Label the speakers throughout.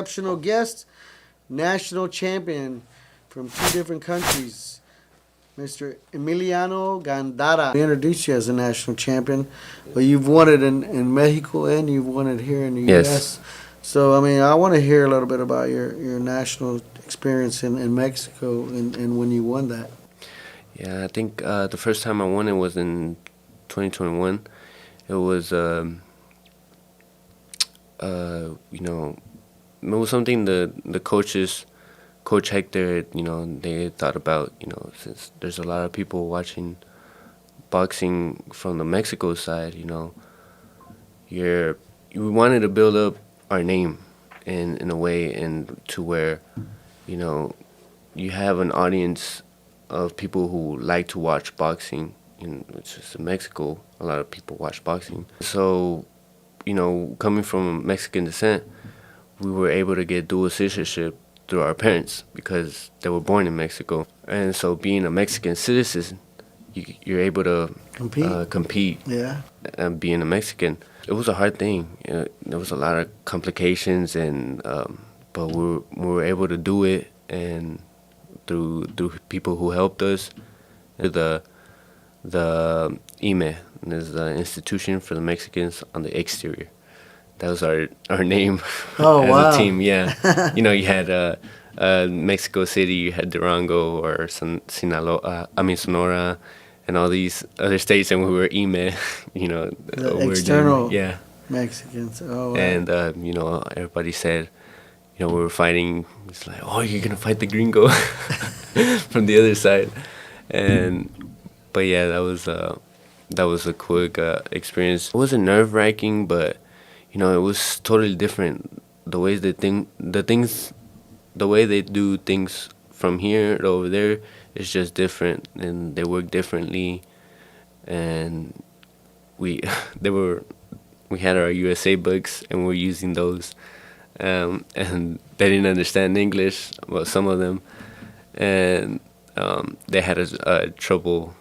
Speaker 1: exceptional guest, national champion from 2 different countries, Mr. Emiliano Gandara. We introduced you as a national champion, but you've won it in Mexico and you've won it here in the U.S. So, I mean, I want to hear a little bit about your national experience in Mexico and when you won that.
Speaker 2: Yeah, I think the first time I won it was in 2021. It was, it was something the coaches, Coach Hector, they thought about, since there's a lot of people watching boxing from the Mexico side, we wanted to build up our name in a way, and to where, you have an audience of people who like to watch boxing. It's just in Mexico, a lot of people watch boxing. So, coming from Mexican descent, we were able to get dual citizenship through our parents because they were born in Mexico. And so being a Mexican citizen, you're able to compete and being a Mexican. It was a hard thing. There was a lot of complications, but we were able to do it, and through people who helped us. The IME is the Institution for the Mexicans on the Exterior. That was our name as a team. Yeah, you had Mexico City, you had Durango or Sonora, and all these other states, and we were IME.
Speaker 1: The external Mexicans. Oh, wow.
Speaker 2: And everybody said, we were fighting. It's like, oh, you're gonna fight the gringo from the other side, but yeah, that was a quick experience. It wasn't nerve-wracking, but it was totally different. The way they do things from here to over there is just different, and they work differently. And we had our USA books, and we're using those. And they didn't understand English, well, some of them, and they had trouble,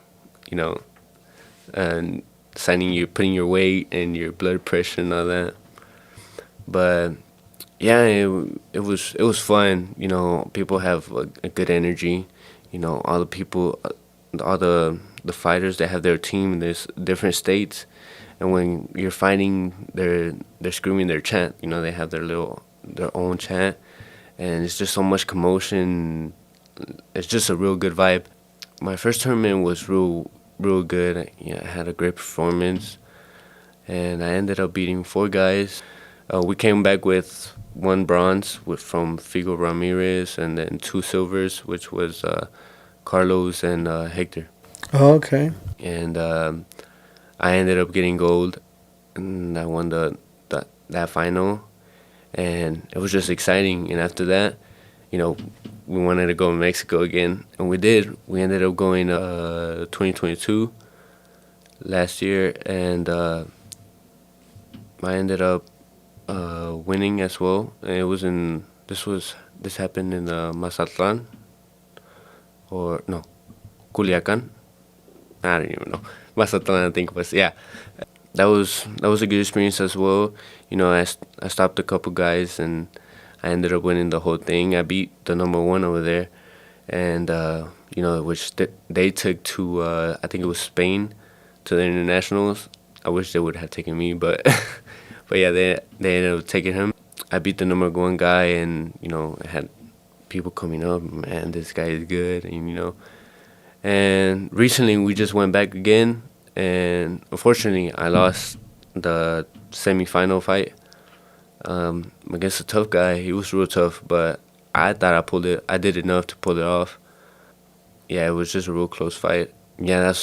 Speaker 2: and putting your weight and your blood pressure and all that. But yeah, it was fun. People have a good energy. All the people, all the fighters, they have their team. There's different states. And when you're fighting, they're screaming their chant. They have their own chant, and it's just so much commotion. It's just a real good vibe. My first tournament was real good. I had a great performance, and I ended up beating 4 guys. We came back with 1 bronze from Figo Ramirez, and then 2 silvers, which was Carlos and Hector.
Speaker 1: Oh, okay.
Speaker 2: And I ended up getting gold, and I won that final, and it was just exciting. And after that, we wanted to go to Mexico again, and we did. We ended up going 2022 last year, and I ended up winning as well. And it was this happened in Mazatlan, or no, Culiacan. I don't even know. Mazatlan, I think it was. Yeah, that was a good experience as well. I stopped a couple guys, and I ended up winning the whole thing. I beat the number 1 over there, and which they took to I think it was Spain, to the internationals. I wish they would have taken me, but but yeah, they ended up taking him. I beat the number 1 guy, and I had people coming up, man, this guy is good, and And recently we just went back again, and unfortunately I lost the semifinal fight against a tough guy. He was real tough, but I thought I did enough to pull it off. Yeah, it was just a real close fight. Yeah,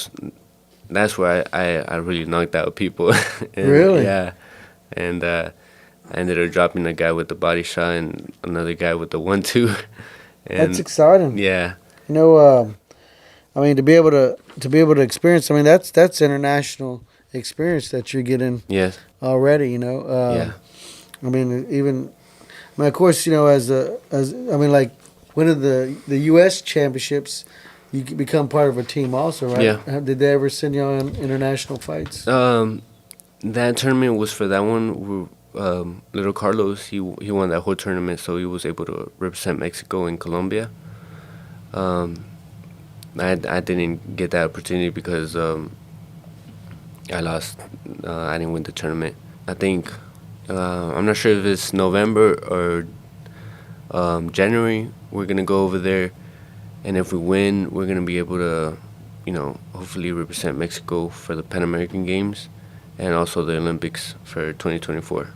Speaker 2: that's where I really knocked out people.
Speaker 1: Really?
Speaker 2: Yeah. And I ended up dropping a guy with the body shot and another guy with the 1-2.
Speaker 1: That's exciting.
Speaker 2: Yeah.
Speaker 1: I mean, to be able to experience. I mean, that's international experience that you're getting.
Speaker 2: Yes.
Speaker 1: Already,
Speaker 2: Yeah.
Speaker 1: I mean, of course, like winning the U.S. championships, you become part of a team also, right?
Speaker 2: Yeah.
Speaker 1: Did they ever send you on international fights?
Speaker 2: That tournament was for that one. little Carlos, he won that whole tournament, so he was able to represent Mexico and Colombia. Um, I didn't get that opportunity because I lost. I didn't win the tournament. I think I'm not sure if it's November or January. We're gonna go over there, and if we win, we're gonna be able to, hopefully represent Mexico for the Pan American Games, and also the Olympics for 2024.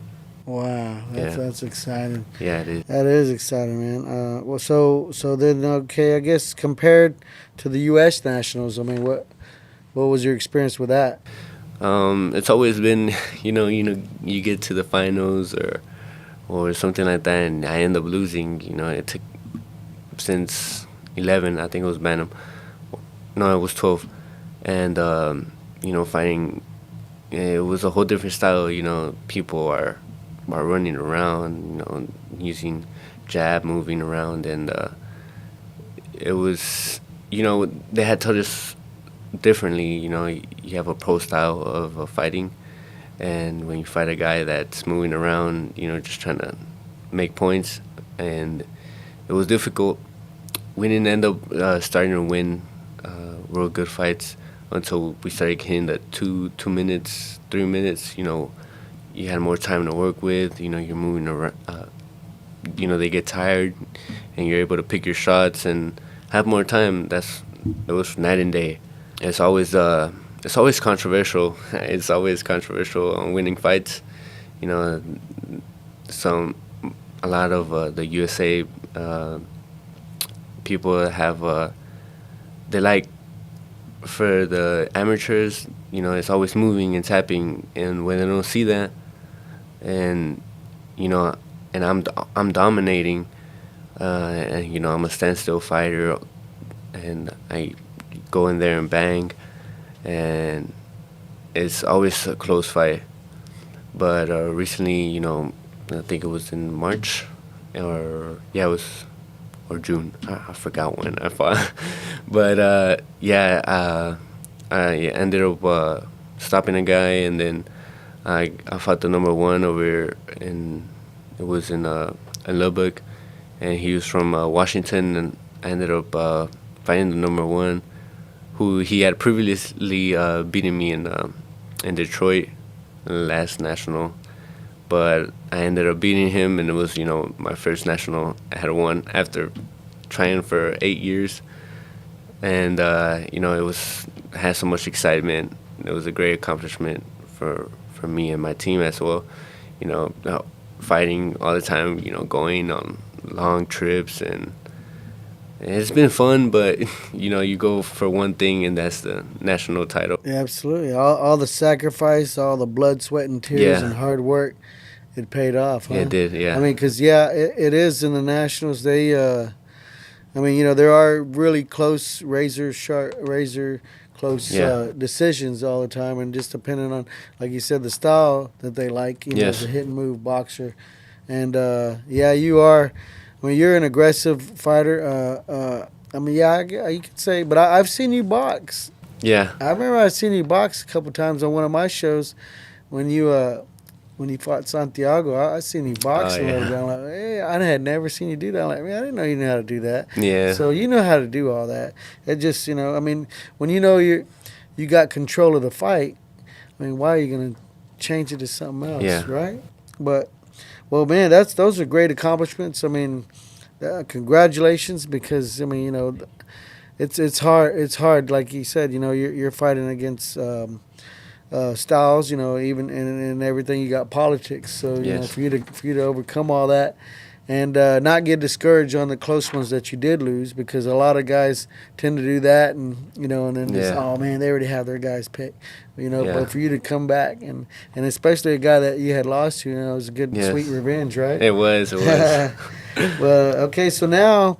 Speaker 1: Wow,
Speaker 2: Yeah.
Speaker 1: that's exciting.
Speaker 2: Yeah, it is.
Speaker 1: That is exciting, man. Well, so then, okay, I guess compared to the U.S. Nationals, I mean, what was your experience with that?
Speaker 2: It's always been, you get to the finals or something like that, and I end up losing. It took since 11, I think it was Bantam. No, it was 12, and fighting. It was a whole different style. People are running around, using jab, moving around, and it was, they had taught us differently. You have a pro style of fighting, and when you fight a guy that's moving around, just trying to make points, and it was difficult. We didn't end up starting to win real good fights until we started hitting the 2 minutes, 3 minutes. You had more time to work with. You're moving around. They get tired, and you're able to pick your shots and have more time. It was night and day. It's always controversial. It's always controversial on winning fights. You know, some a lot of the USA people have they like for the amateurs. It's always moving and tapping, and when they don't see that, and and I'm dominating, and I'm a standstill fighter, and I go in there and bang, and it's always a close fight. But recently, I think it was in March, or yeah, it was or June. I forgot when I fought, but I ended up stopping a guy, and then I fought the number one over in it was in Lubbock, and he was from Washington, and I ended up fighting the number one, who he had previously beaten me in Detroit, last national, but I ended up beating him, and it was my first national I had won after trying for 8 years, and it had so much excitement. It was a great accomplishment for me and my team as well. Fighting all the time, going on long trips, and it's been fun, but you go for one thing, and that's the national title.
Speaker 1: Yeah, absolutely. All the sacrifice, all the blood, sweat, and tears,
Speaker 2: Yeah.
Speaker 1: and hard work, it paid off. Huh?
Speaker 2: Yeah, it did. Yeah.
Speaker 1: I mean, because it is in the nationals. There are really close, razor close
Speaker 2: Yeah.
Speaker 1: decisions all the time, and just depending on, like you said, the style that they like.
Speaker 2: Yes.
Speaker 1: As a hit and move boxer, and you are. I mean, you're an aggressive fighter. You could say, but I've seen you box.
Speaker 2: Yeah.
Speaker 1: I remember I seen you box a couple times on one of my shows when you fought Santiago. I seen you box
Speaker 2: Oh,
Speaker 1: a little
Speaker 2: yeah.
Speaker 1: bit. I'm like, hey, I had never seen you do that. I'm like, man, I didn't know you knew how to do that.
Speaker 2: Yeah.
Speaker 1: So you know how to do all that. It just, when you got control of the fight, why are you gonna change it to something else,
Speaker 2: Yeah.
Speaker 1: right? But, well, man, those are great accomplishments. Congratulations, because it's hard. It's hard, like you said. You're fighting against styles. Even in everything, you got politics. So
Speaker 2: Yes.
Speaker 1: for you to overcome all that, and not get discouraged on the close ones that you did lose, because a lot of guys tend to do that, and and then just,
Speaker 2: Yeah.
Speaker 1: oh man, they already have their guys picked.
Speaker 2: Yeah.
Speaker 1: But for you to come back, and especially a guy that you had lost to, it was a good,
Speaker 2: Yes.
Speaker 1: sweet revenge, right?
Speaker 2: It was.
Speaker 1: Well, okay, so now,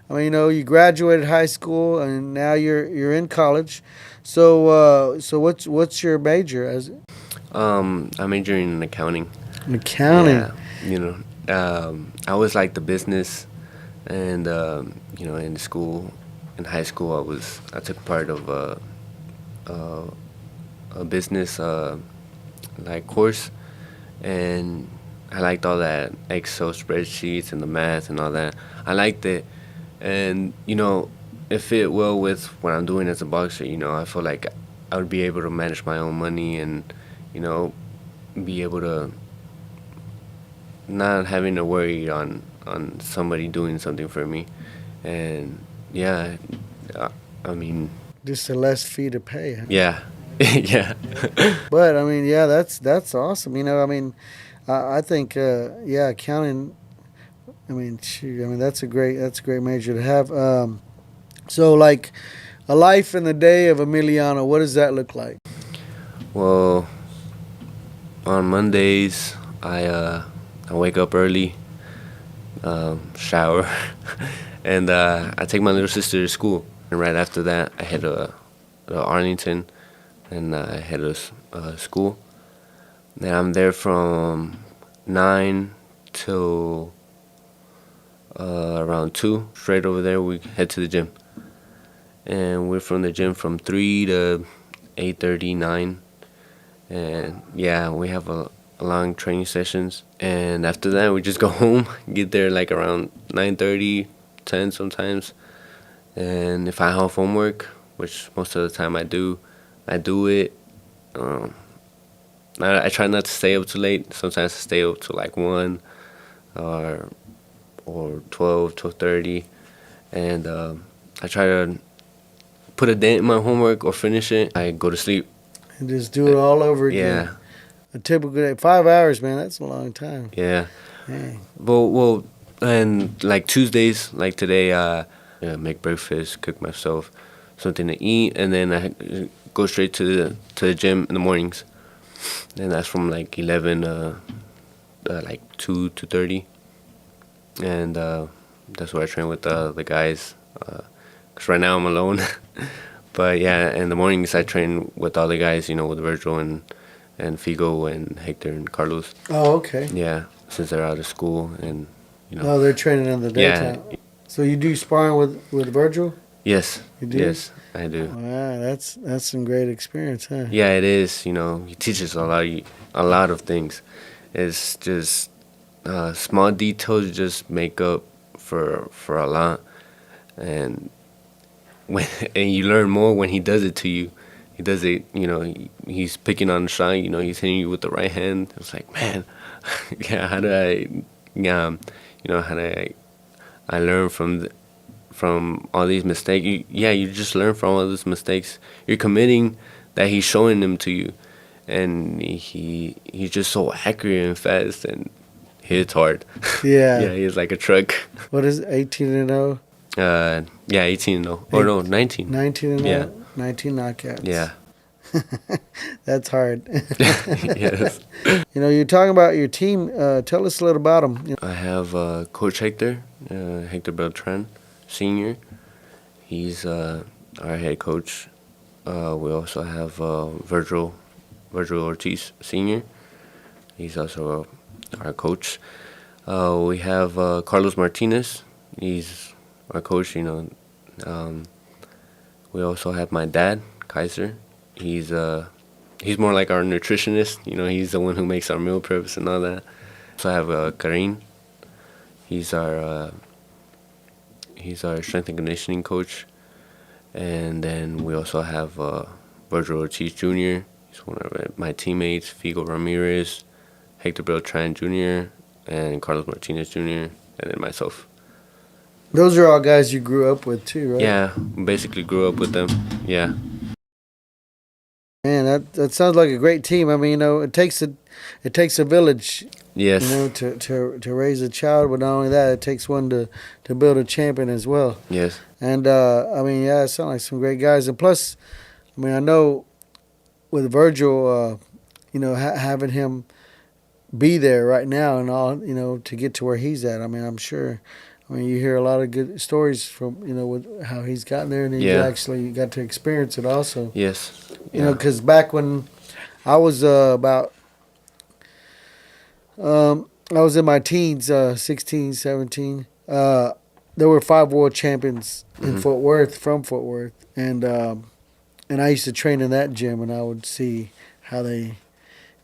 Speaker 1: you graduated high school, and now you're in college. So what's your major? As
Speaker 2: I'm majoring in accounting.
Speaker 1: accounting.
Speaker 2: Yeah. I always liked the business, and in school, in high school, I took part of a business like course, and I liked all that Excel spreadsheets and the math and all that. I liked it, and it fit well with what I'm doing as a boxer. I feel like I would be able to manage my own money and you know be able to not having to worry on somebody doing something for me, and yeah, I mean,
Speaker 1: Just a less fee to pay. Huh?
Speaker 2: yeah, yeah,
Speaker 1: But I mean, yeah, that's awesome. I mean, I think, yeah, accounting. I mean, shoot, I mean that's a great major to have. So like, a life in the day of Emiliano, what does that look like?
Speaker 2: well, on Mondays I wake up early, shower, and I take my little sister to school. And right after that, I head to Arlington, and I head to school. Then I'm there from 9 till around 2. Straight over there, we head to the gym, and we're from the gym from 3 to 8:30, 9, and yeah, we have a long training sessions. And after that, we just go home, get there like around 9:30, 10 sometimes. And if I have homework, which most of the time I do it. Um, I try not to stay up too late. Sometimes I stay up to like 1 or 12, 12:30, and I try to put a dent in my homework or finish it. I go to sleep.
Speaker 1: And just do it all over again.
Speaker 2: Yeah,
Speaker 1: A typical day, 5 hours, man. That's a long time.
Speaker 2: yeah.
Speaker 1: Dang.
Speaker 2: Well, and like Tuesdays, like today, make breakfast, cook myself something to eat, and then I go straight to the gym in the mornings. And that's from like 11 like 2 to 2:30, and that's where I train with the guys. Cause right now I'm alone, but yeah, in the mornings I train with all the guys. With Virgil and Figo and Hector and Carlos.
Speaker 1: Oh, okay.
Speaker 2: Yeah, since they're out of school and
Speaker 1: Oh, they're training in the
Speaker 2: yeah.
Speaker 1: daytime. So you do sparring with Virgil?
Speaker 2: Yes,
Speaker 1: You do?
Speaker 2: yes, I do.
Speaker 1: Wow, that's some great experience, huh?
Speaker 2: Yeah, it is. He teaches a lot of things. It's just small details just make up for a lot, and when and you learn more when he does it to you. He does it. He's picking on the shot. He's hitting you with the right hand. It's like, man, yeah. How do I? Yeah, how do I learn from all these mistakes. You just learn from all these mistakes. You're committing that he's showing them to you, and he's just so accurate and fast and hits hard.
Speaker 1: Yeah.
Speaker 2: Yeah, he's like a truck.
Speaker 1: What is it, 18-0?
Speaker 2: Yeah, 18 though. Or no, 19.
Speaker 1: 19-0?
Speaker 2: Yeah.
Speaker 1: 19 knockouts.
Speaker 2: Yeah.
Speaker 1: That's hard.
Speaker 2: Yes.
Speaker 1: You're talking about your team. Tell us a little about them.
Speaker 2: I have Coach Hector, Hector Beltran, Sr. He's our head coach. We also have Vergil Ortiz Sr. He's also our coach. We have Carlos Martinez. He's our coach. We also have my dad, Kaiser. He's more like our nutritionist. He's the one who makes our meal preps and all that. So I have Karin. He's our strength and conditioning coach. And then we also have Virgil Ortiz Jr. He's one of my teammates. Figo Ramirez, Hector Beltran Jr., and Carlos Martinez Jr., and then myself.
Speaker 1: Those are all guys you grew up with too, right?
Speaker 2: Yeah, basically grew up with them. Yeah.
Speaker 1: Man, that sounds like a great team. I mean, it takes a village.
Speaker 2: Yes.
Speaker 1: To raise a child, but not only that, it takes one to build a champion as well.
Speaker 2: Yes.
Speaker 1: And I mean, yeah, it sounds like some great guys. And plus, I mean, I know with Virgil, having him be there right now and all, to get to where he's at. I mean, I'm sure. I mean, you hear a lot of good stories from with how he's gotten there, and he actually got to experience it also.
Speaker 2: Yes.
Speaker 1: Because back when I was I was in my teens, 16, 17. There were 5 world champions in Fort Worth, from Fort Worth, and I used to train in that gym, and I would see how they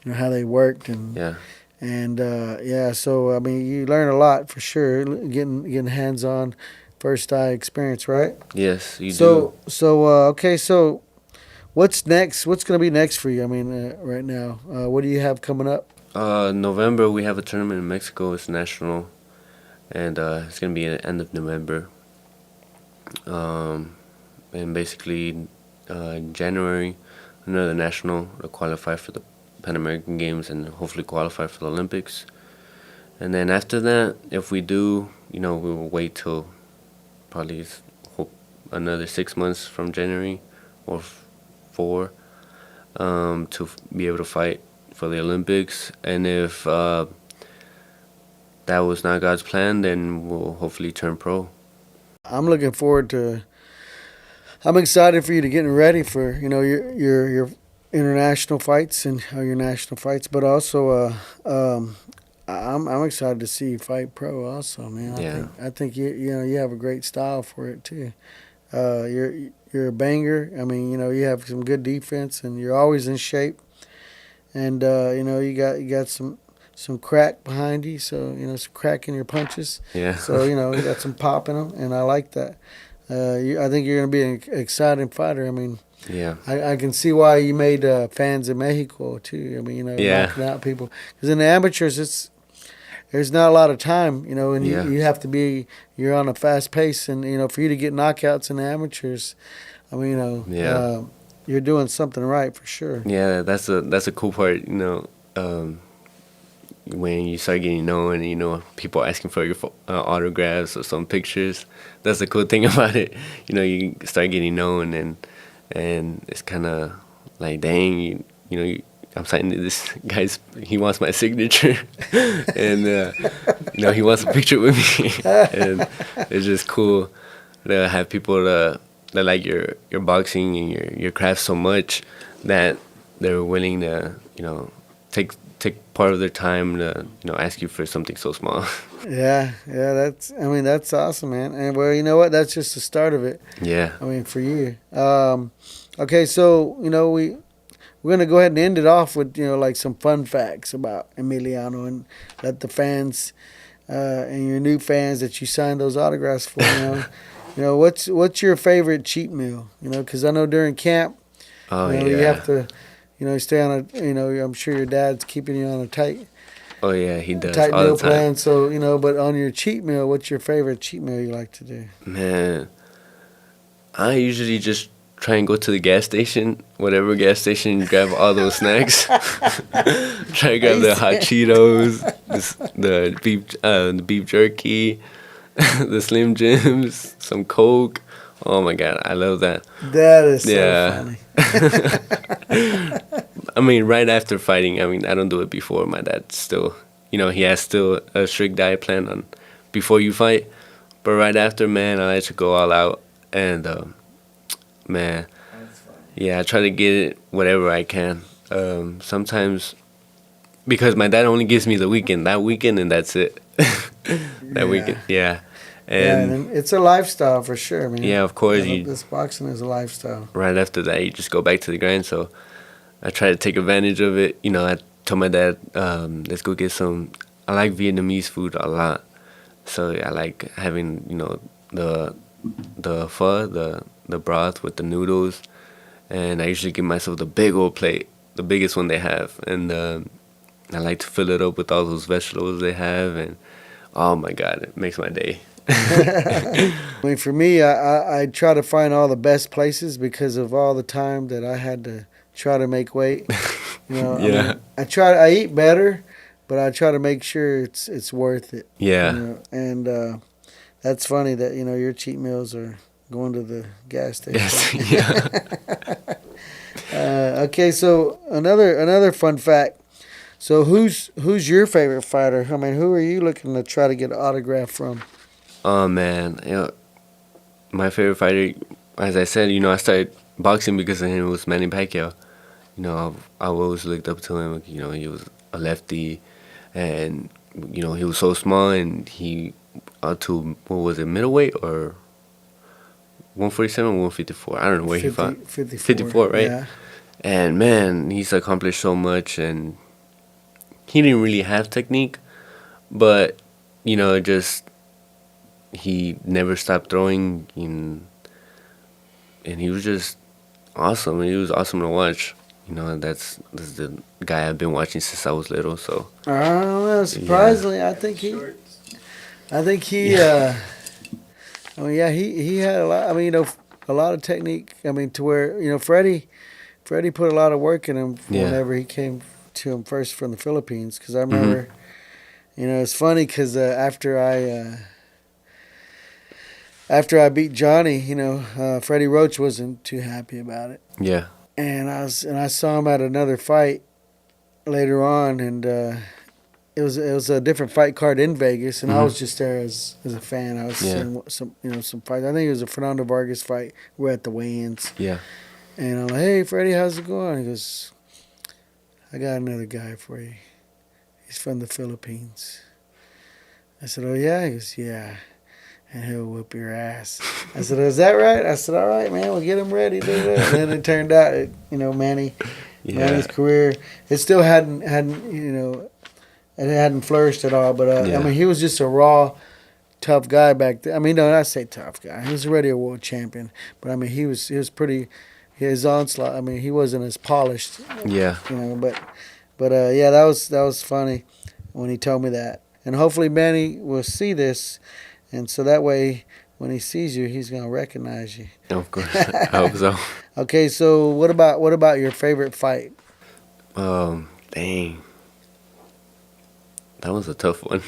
Speaker 1: worked, and And yeah, so I mean, you learn a lot for sure. Getting hands on, first eye experience, right?
Speaker 2: Yes, you do.
Speaker 1: So okay, so what's next? What's gonna be next for you? I mean, right now, what do you have coming up?
Speaker 2: November we have a tournament in Mexico. It's national, and it's gonna be at the end of November. And basically, in January, another national to qualify for the Pan American Games and hopefully qualify for the Olympics. And then after that, if we do, we will wait till probably hope another 6 months from January or four to be able to fight for the Olympics. And if that was not God's plan, then we'll hopefully turn pro.
Speaker 1: I'm looking forward to. I'm excited for you to getting ready for your international fights and your national fights, but also I'm excited to see you fight pro. Also, man,
Speaker 2: Yeah.
Speaker 1: I think you have a great style for it too. You're a banger. I mean, you have some good defense, and you're always in shape. And you got some crack behind you, so some crack in your punches.
Speaker 2: Yeah.
Speaker 1: So you got some pop in them, and I like that. I think you're going to be an exciting fighter. I mean,
Speaker 2: Yeah.
Speaker 1: I can see why you made fans in Mexico too. I mean,
Speaker 2: Yeah.
Speaker 1: knocking out people because in the amateurs, there's not a lot of time, and
Speaker 2: Yeah.
Speaker 1: you have to you're on a fast pace, and for you to get knockouts in the amateurs, I mean,
Speaker 2: Yeah.
Speaker 1: you're doing something right for sure.
Speaker 2: Yeah, that's a cool part, when you start getting known, and people asking for your autographs or some pictures. That's the cool thing about it. You start getting known, and it's kind of like, dang, I'm signing to this guy's. He wants my signature, and he wants a picture with me, and it's just cool to have people that like your boxing and your craft so much that they're willing to take part of their time to ask you for something so small.
Speaker 1: Yeah, that's awesome, man. And well, you know what? That's just the start of it.
Speaker 2: Yeah.
Speaker 1: I mean, for you. Okay, so we're gonna go ahead and end it off with like some fun facts about Emiliano and let the fans and your new fans that you signed those autographs for. What's your favorite cheat meal? Because I know during camp,
Speaker 2: Oh
Speaker 1: you
Speaker 2: yeah.
Speaker 1: have to stay on a I'm sure your dad's keeping you on a
Speaker 2: Oh yeah, he does
Speaker 1: tight
Speaker 2: all
Speaker 1: meal
Speaker 2: the time.
Speaker 1: plan. So but on your cheat meal, what's your favorite cheat meal you like to do?
Speaker 2: Man, I usually just try and go to the gas station, whatever gas station, grab all those snacks. Try to grab the hot Cheetos, the beef jerky, the Slim Jims, some Coke. Oh my God, I love that.
Speaker 1: That is so
Speaker 2: Yeah.
Speaker 1: funny.
Speaker 2: I mean, right after fighting, I don't do it before. My dad still, he has still a strict diet plan on before you fight. But right after, man, I like to go all out. And, man,
Speaker 1: That's funny.
Speaker 2: yeah, I try to get it whatever I can. Sometimes, because my dad only gives me the weekend, that weekend, and that's it. That weekend, yeah. And
Speaker 1: And it's a lifestyle for sure, man.
Speaker 2: yeah, of course,
Speaker 1: This boxing is a lifestyle.
Speaker 2: right after that, you just go back to the grind. So I try to take advantage of it. I told my dad, let's go get some. I like Vietnamese food a lot, so I like having the pho, the broth with the noodles, and I usually give myself the big old plate, the biggest one they have, and I like to fill it up with all those vegetables they have, and oh my God, it makes my day.
Speaker 1: I mean, for me, I try to find all the best places because of all the time that I had to try to make weight.
Speaker 2: Yeah.
Speaker 1: I eat better, but I try to make sure it's worth it.
Speaker 2: Yeah.
Speaker 1: And that's funny that your cheat meals are going to the gas station.
Speaker 2: Yes. Yeah.
Speaker 1: Okay, so another fun fact. So who's your favorite fighter? I mean, who are you looking to try to get an autograph from?
Speaker 2: Oh man, my favorite fighter, as I said, I started boxing because of him. It was Manny Pacquiao. I've always looked up to him. He was a lefty, and he was so small, and he up to, what was it, middleweight or 147 or 154? I don't know where he fought.
Speaker 1: 54.
Speaker 2: 54, right?
Speaker 1: Yeah.
Speaker 2: And man, he's accomplished so much, and he didn't really have technique, but just he never stopped throwing, and he was just awesome. He was awesome to watch. That's the guy I've been watching since I was little. So
Speaker 1: I don't know. Surprisingly, I think he. Yeah. He had a lot. I mean, a lot of technique. I mean, to where Freddie put a lot of work in him whenever he came to him first from the Philippines. Because I remember, it's funny because after I beat Johnny, Freddie Roach wasn't too happy about it.
Speaker 2: Yeah.
Speaker 1: And I saw him at another fight later on, and it was a different fight card in Vegas, and I was just there as a fan. I was seeing some fights. I think it was a Fernando Vargas fight. We're at the weigh-ins.
Speaker 2: Yeah.
Speaker 1: And I'm like, "Hey, Freddie, how's it going?" He goes, "I got another guy for you. He's from the Philippines." I said, "Oh yeah?" He goes, "Yeah. And he'll whoop your ass." I said, "Is that right?" I said, "All right, man, we'll get him ready." And then it turned out, Manny's career, it still hadn't it hadn't flourished at all. But I mean, he was just a raw, tough guy back then. I mean, no, I say tough guy. He was already a world champion, but I mean, he was pretty. His onslaught. I mean, he wasn't as polished.
Speaker 2: Yeah.
Speaker 1: But that was funny when he told me that. And hopefully Manny will see this. And so that way, when he sees you, he's gonna recognize you.
Speaker 2: Of course, I hope so.
Speaker 1: Okay, so what about your favorite fight?
Speaker 2: Dang, that was a tough one.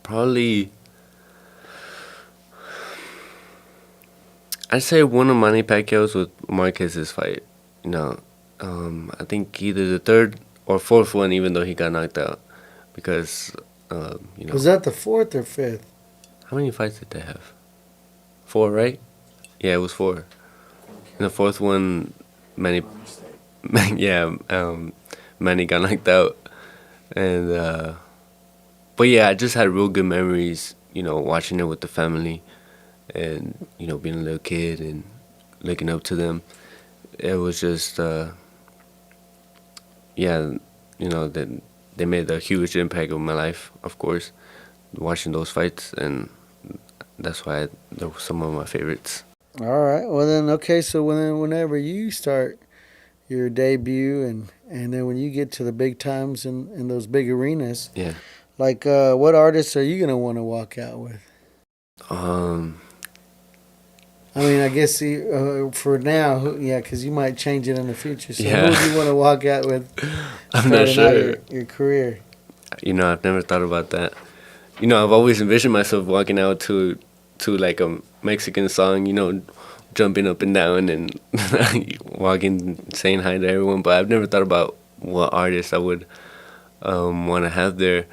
Speaker 2: Probably, I'd say one of Manny Pacquiao's with Marquez's fight. I think either the third or fourth one, even though he got knocked out. Because,
Speaker 1: Was that the fourth or fifth?
Speaker 2: How many fights did they have? 4, right? Yeah, it was 4. And the fourth one, Manny got knocked out. And, but yeah, I just had real good memories, watching it with the family and, being a little kid and looking up to them. It was just, they made a huge impact on my life, of course, watching those fights, and that's why they were some of my favorites.
Speaker 1: All right. Well, then, okay, so whenever you start your debut and then when you get to the big times in those big arenas, like what artists are you going to want to walk out with? I mean, I guess for now, because you might change it in the future. So who would you want to walk out with?
Speaker 2: I'm not sure.
Speaker 1: Your career.
Speaker 2: I've never thought about that. I've always envisioned myself walking out to like a Mexican song, jumping up and down and walking, saying hi to everyone. But I've never thought about what artist I would want to have there.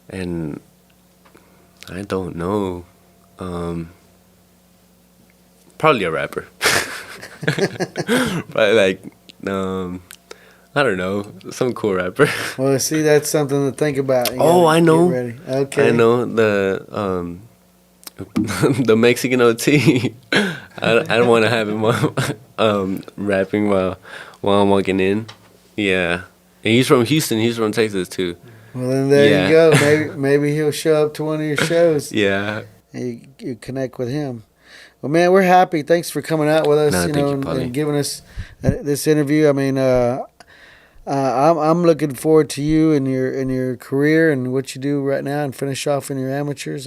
Speaker 2: And I don't know. Probably a rapper. Probably like, I don't know, some cool rapper.
Speaker 1: Well, see, that's something to think about.
Speaker 2: I know.
Speaker 1: Get ready. Okay.
Speaker 2: I know the Mexican OT. I don't want to have him rapping while I'm walking in. Yeah, and he's from Houston. He's from Texas too.
Speaker 1: Well, then there you go. Maybe he'll show up to one of your shows.
Speaker 2: Yeah.
Speaker 1: And you connect with him. Well, man, we're happy. Thanks for coming out with us, and giving us this interview. I mean, I'm looking forward to you and your career and what you do right now, and finish off in your amateurs.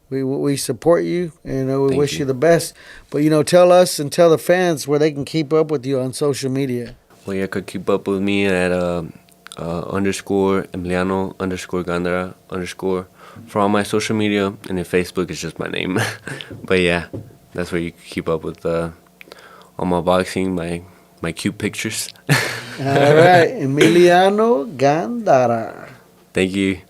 Speaker 1: We support you, and we wish you the best. But tell us and tell the fans where they can keep up with you on social media.
Speaker 2: Well, you could keep up with me at _ Emiliano _ Gandara _ for all my social media, and then Facebook is just my name. But yeah, that's where you can keep up with all my boxing, my cute pictures.
Speaker 1: All right, Emiliano Gandara.
Speaker 2: Thank you.